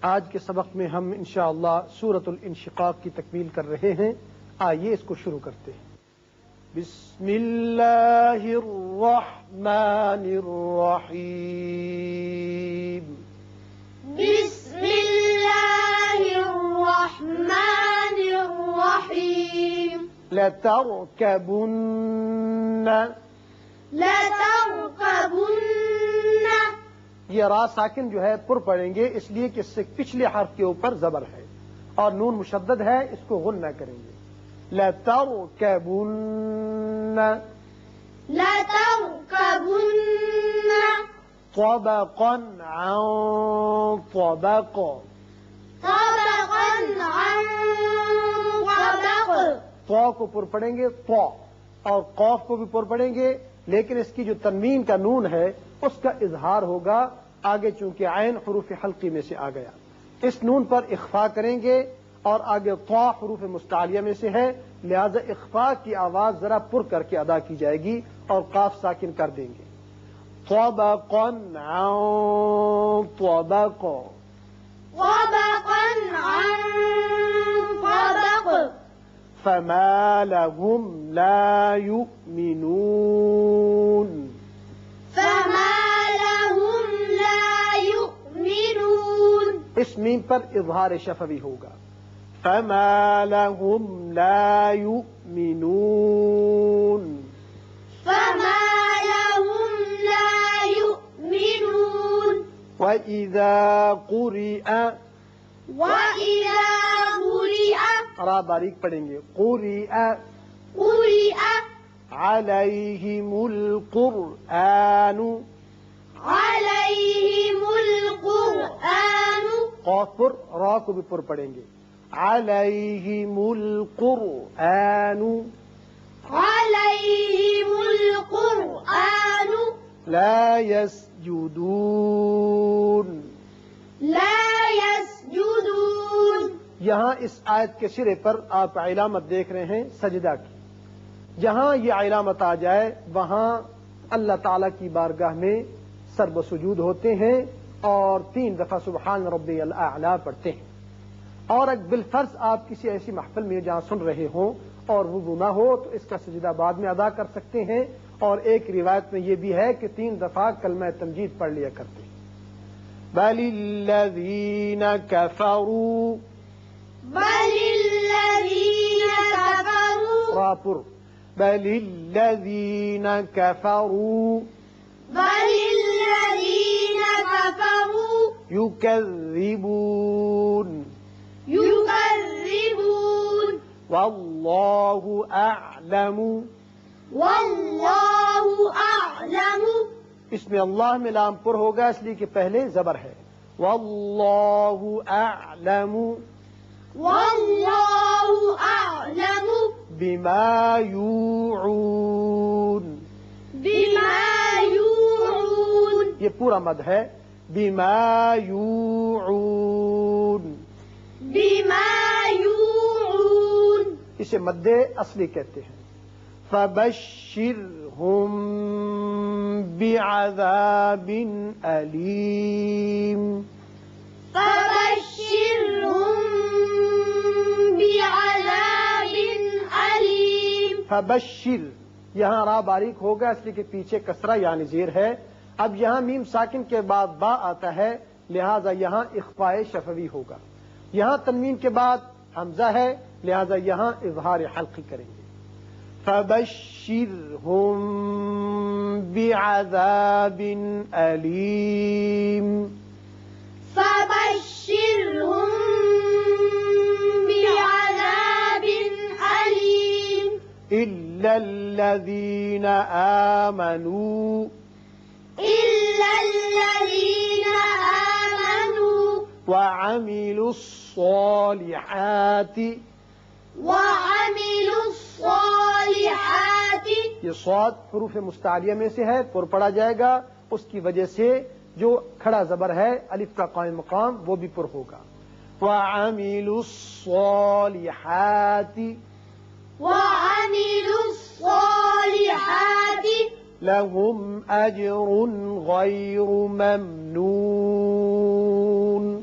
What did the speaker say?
آج کے سبق میں ہم انشاءاللہ سورۃ الانشقاق کی تکمیل کر رہے ہیں. آئیے اس کو شروع کرتے ہیں. بسم اللہ الرحمن الرحیم. بسم اللہ الرحمن الرحیم. لترکبن. یہ را ساکن جو ہے پر پڑھیں گے اس لیے کہ اس سے پچھلے حرف کے اوپر زبر ہے اور نون مشدد ہے، اس کو غنہ کریں گے. لترکبن طبقا عن طبق. طا کو پر پڑھیں گے طا، اور قاف کو بھی پر پڑھیں گے، لیکن اس کی جو تنوین کا نون ہے اس کا اظہار ہوگا آگے، چونکہ عین حروف حلقی میں سے آ گیا. اس نون پر اخفا کریں گے اور آگے طا حروف مستعلیہ میں سے ہے، لہذا اخفا کی آواز ذرا پر کر کے ادا کی جائے گی اور قاف ساکن کر دیں گے. طبقا عن طبق. فما لهم لا يؤمنون. اس میم پر اظہار شفوی ہوگا. فما لهم لا يؤمنون. وَإِذَا قُرِئَ. را باریک پڑھیں گے. قُرِئَ عَلَيْهِمُ الْقُرْآنُ. قاف پر، را کو بھی پر پڑھیں گے. عَلَيْهِمُ الْقُرْآنُ. لا يسجدون. یہاں اس آیت کے سرے پر آپ علامت دیکھ رہے ہیں سجدہ کی. جہاں یہ علامت آ جائے وہاں اللہ تعالی کی بارگاہ میں سر بسجود ہوتے ہیں اور 3 دفعہ سبحان ربی الاعلی پڑھتے ہیں. اور اگر بالفرض آپ کسی ایسی محفل میں جہاں سن رہے ہوں اور وضو نہ ہو تو اس کا سجدہ بعد میں ادا کر سکتے ہیں. اور ایک روایت میں یہ بھی ہے کہ 3 دفعہ کلمہ تمجید پڑھ لیا کرتے ہیں. بل الذین کفروا. راپر. بل الذین کفروا یکذبون. واللہ اعلم. اس میں اللہ میں لام پر ہوگا اس لیے کہ پہلے زبر ہے. واللہ اعلم بما یوعون. یہ پورا مد ہے. بما یوعون. اسے مد اصلی کہتے ہیں. فبشرهم بعذاب علیم. فبشر یہاں را باریک ہوگا اس لیے کہ پیچھے کسرہ یعنی زیر ہے. اب یہاں میم ساکن کے بعد با آتا ہے، لہذا یہاں اخفاء شفوی ہوگا. یہاں تنوین کے بعد حمزہ ہے، لہذا یہاں اظہار حلقی کریں گے. فبشرهم بعذاب علیم. إلا الذين آمنوا. وعملوا الصالحات. یہ صاد حروف مستعلیہ میں سے ہے، پر پڑا جائے گا. اس کی وجہ سے جو کھڑا زبر ہے الف کا قائم مقام وہ بھی پر ہوگا. وعملوا الصالحات. لهم أجر غير ممنون.